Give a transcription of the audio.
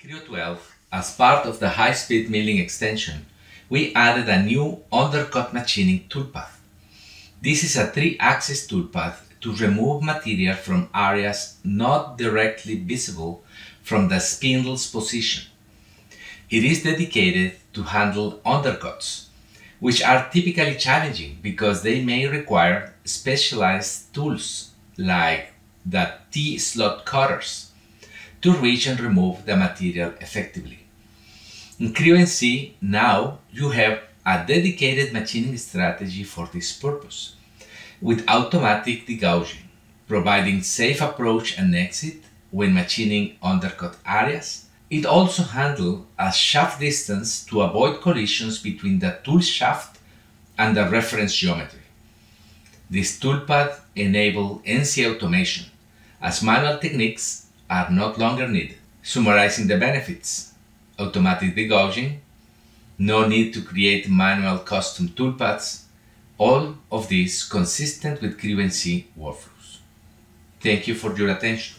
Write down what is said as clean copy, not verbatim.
Creo 12, as part of the high-speed milling extension, we added a new Undercut Machining Toolpath. This is a 3-axis toolpath to remove material from areas not directly visible from the spindle's position. It is dedicated to handle undercuts, which are typically challenging because they may require specialized tools like the T-slot cutters to reach and remove the material effectively. In Creo NC, now you have a dedicated machining strategy for this purpose, with automatic degouging, providing safe approach and exit when machining undercut areas. It also handles a shaft distance to avoid collisions between the tool shaft and the reference geometry. This toolpath enables NC automation, as manual techniques are no longer needed. Summarizing the benefits: automatic degouging, no need to create manual custom toolpaths, all of this consistent with Creo NC workflows. Thank you for your attention.